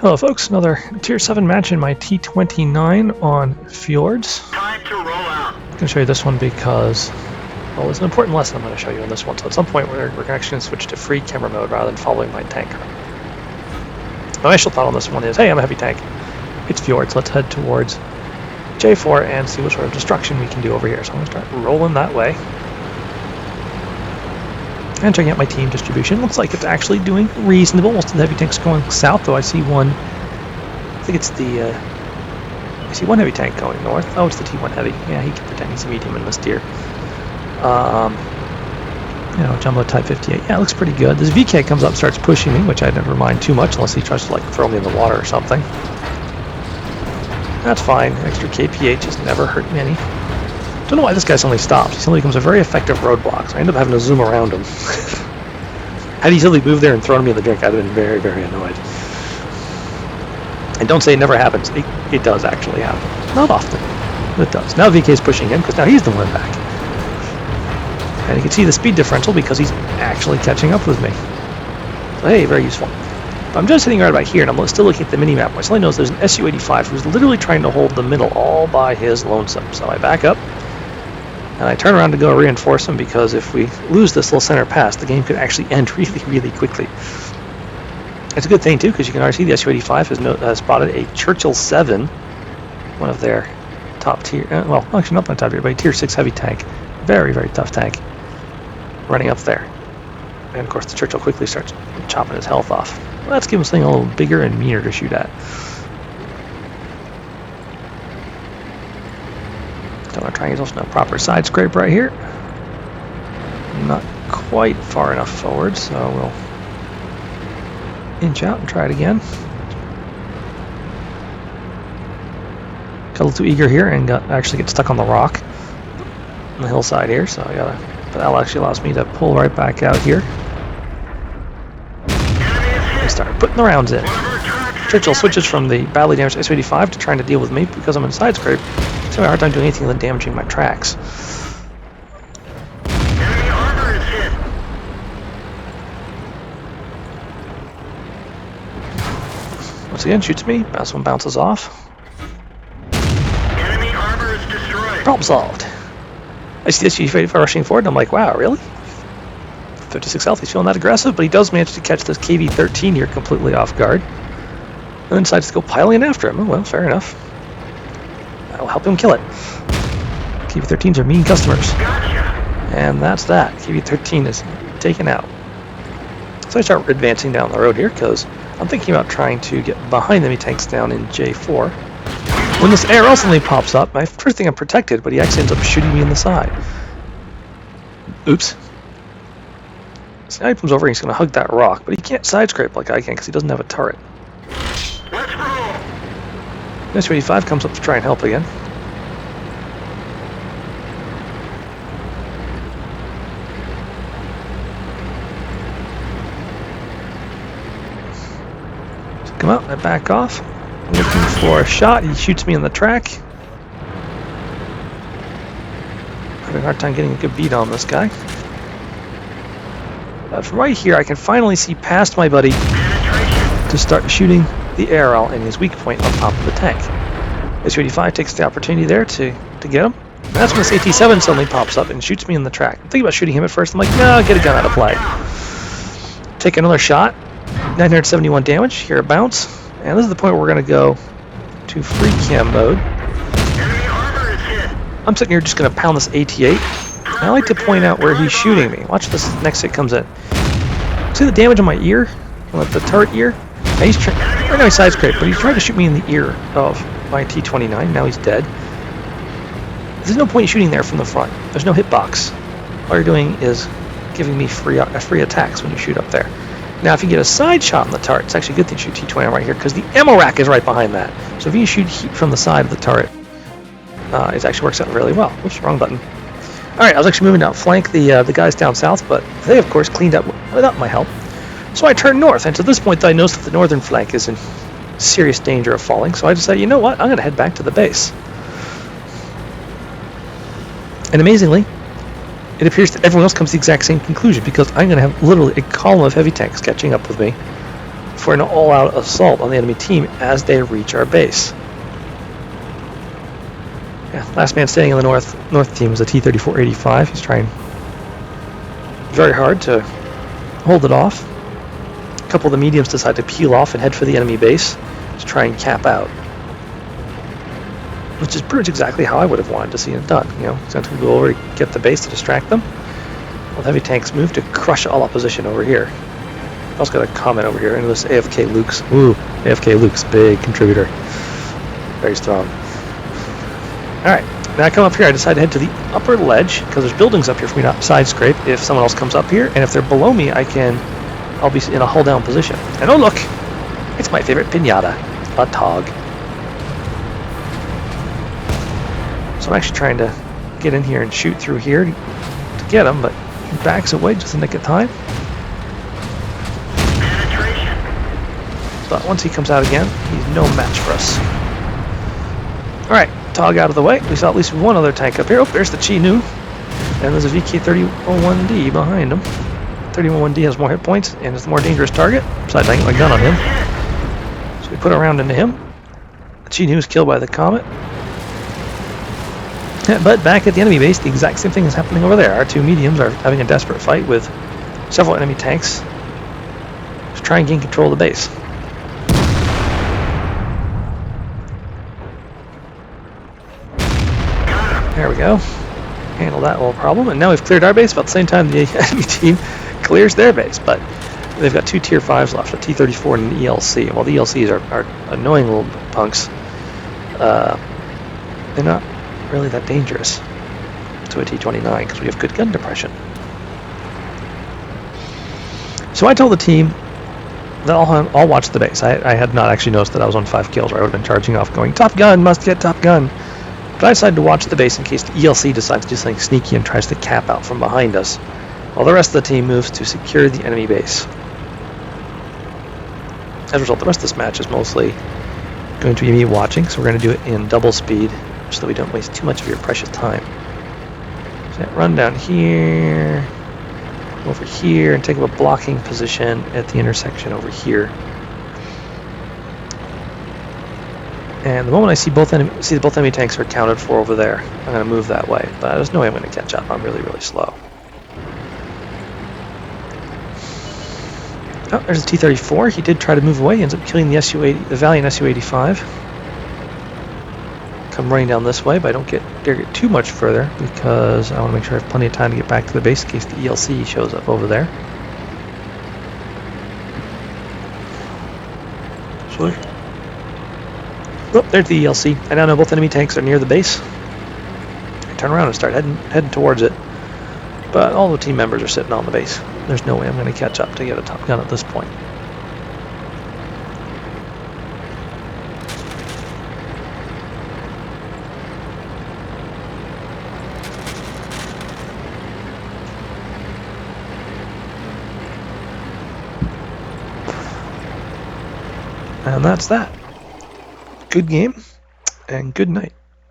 Hello folks, another Tier 7 match in my T29 on Fjords. Time to roll out. I'm going to show you this one because, well, there's an important lesson I'm going to show you on this one. So at some point we're actually going to switch to free camera mode rather than following my tanker. My initial thought on this one is, hey, I'm a heavy tank. It's Fjords, let's head towards J4 and see what sort of destruction we can do over here. So I'm going to start rolling that way. And checking out my team distribution. Looks like it's actually doing reasonable. Most of the heavy tanks going south, though I see one. I think it's the. I see one heavy tank going north. Oh, it's the T1 heavy. Yeah, he can pretend he's a medium in this tier. You know, Jumbo Type 58. Yeah, it looks pretty good. This VK comes up, starts pushing me, which I never mind too much unless he tries to like throw me in the water or something. That's fine. Extra KPH has never hurt me any. Don't know why this guy suddenly stops. He suddenly becomes a very effective roadblock, so I end up having to zoom around him. Had he suddenly moved there and thrown me in the drink, I'd have been very, very annoyed. And don't say it never happens. It does actually happen. Not often, but it does. Now VK's pushing in, because now he's the one back. And you can see the speed differential because he's actually catching up with me. So hey, very useful. But I'm just sitting right about here, and I'm still looking at the mini-map. I suddenly notice there's an Su-85 who's literally trying to hold the middle all by his lonesome. So I back up. And I turn around to go reinforce him because if we lose this little center pass, the game could actually end really, really quickly. It's a good thing, too, because you can already see the Su-85 has spotted a Churchill 7, one of their top tier, well, actually not my top tier, but a tier 6 heavy tank. Very, very tough tank. Running up there. And, of course, the Churchill quickly starts chopping his health off. Well, let's give him something a little bigger and meaner to shoot at. I'm going to try and get a proper side scrape right here. Not quite far enough forward, so we'll inch out and try it again. Got a little too eager here and actually get stuck on the rock on the hillside here, so but that actually allows me to pull right back out here. And start putting the rounds in. Churchill switches from the badly damaged Su-85 to trying to deal with me because I'm in side scrape. It's having a hard time doing anything than damaging my tracks. Enemy armor is hit. Once again, shoots me. This one bounces off. Enemy armor is destroyed. Problem solved. I see this Su-85 rushing forward, and I'm like, wow, really? 56 health, he's feeling that aggressive, but he does manage to catch this KV-13 here completely off guard. And then decides to go piling in after him. Oh, well, fair enough. That'll help him kill it. KV-13s are mean customers. Gotcha. And that's that. KV-13 is taken out. So I start advancing down the road here because I'm thinking about trying to get behind enemy tanks down in J4. When this ARL suddenly pops up, I first think I'm protected, but he actually ends up shooting me in the side. Oops. So now he comes over and he's going to hug that rock, but he can't side scrape like I can because he doesn't have a turret. Let's roll. Su-85 comes up to try and help again. So come out, I back off. I'm looking for a shot. He shoots me in the track. Having a hard time getting a good beat on this guy. But from right here, I can finally see past my buddy to start shooting the ARL in his weak point on top of the tank. Su-85 takes the opportunity there to get him. And that's when this AT-7 suddenly pops up and shoots me in the track. I'm thinking about shooting him at first. I'm like, no, get a gun out of play. Take another shot. 971 damage. Hear a bounce. And this is the point where we're going to go to free cam mode. Enemy armor is hit. I'm sitting here just going to pound this AT-8. And I like to point out where he's shooting me. Watch this next hit comes in. See the damage on my ear? On the turret ear? Now he's right now he's side scrape, but he's trying to shoot me in the ear of my T29. Now he's dead. There's no point in shooting there from the front. There's no hitbox. All you're doing is giving me free attacks when you shoot up there. Now, if you get a side shot on the turret, it's actually a good thing to shoot T29 right here because the ammo rack is right behind that. So if you shoot heat from the side of the turret, it actually works out really well. Oops, wrong button. All right, I was actually moving down flank the guys down south, but they, of course, cleaned up without my help. So I turned north, and to this point, I noticed that the northern flank is in serious danger of falling. So I decided, you know what, I'm going to head back to the base. And amazingly, it appears that everyone else comes to the exact same conclusion because I'm going to have literally a column of heavy tanks catching up with me for an all-out assault on the enemy team as they reach our base. Yeah, last man standing on the north team is a T-34-85. He's trying very hard to hold it off. A couple of the mediums decide to peel off and head for the enemy base to try and cap out, which is pretty much exactly how I would have wanted to see it done. You know, so to go over to get the base to distract them, while heavy tanks move to crush all opposition over here. I've also got a comment over here. Into this AFK Luke's. Ooh, AFK Luke's big contributor. Very strong. Alright, now I come up here. I decide to head to the upper ledge because there's buildings up here for me to side scrape if someone else comes up here, and if they're below me, I'll be in a hull down position. And oh look, it's my favorite pinata, a Tog. So I'm actually trying to get in here and shoot through here to get him, but he backs away just in the nick of time. But once he comes out again, he's no match for us. Alright, Tog out of the way. We saw at least one other tank up here. Oh, there's the Chi-Nu. And there's a VK-31D behind him. 31D has more hit points and is the more dangerous target. Besides, I can get my gun on him. So we put a round into him. The Chi-Nu is killed by the Comet. But back at the enemy base, the exact same thing is happening over there. Our two mediums are having a desperate fight with several enemy tanks to try and gain control of the base. There we go. Handle that little problem. And now we've cleared our base about the same time the enemy team clears their base. But they've got two Tier 5s left, a T-34 and an ELC. While the ELCs are annoying little punks, they're not really that dangerous to a T29 because we have good gun depression. So I told the team that I'll watch the base. I had not actually noticed that I was on 5 kills, or I would have been charging off going, Top Gun, must get Top Gun. But I decided to watch the base in case the ELC decides to do something sneaky and tries to cap out from behind us, while the rest of the team moves to secure the enemy base. As a result, the rest of this match is mostly going to be me watching, so we're going to do it in double speed so that we don't waste too much of your precious time. So run down here, over here, and take up a blocking position at the intersection over here. And the moment I see both enemy tanks are accounted for over there, I'm going to move that way. But there's no way I'm going to catch up. I'm really, really slow. Oh, there's a T-34. He did try to move away. He ends up killing the the Valiant Su-85. Come running down this way, but I don't dare get too much further because I want to make sure I have plenty of time to get back to the base in case the ELC shows up over there. Sorry. Oh, there's the ELC. I now know both enemy tanks are near the base. I turn around and start heading towards it. But all the team members are sitting on the base. There's no way I'm going to catch up to get a Top Gun at this point. And that's that. Good game, and good night.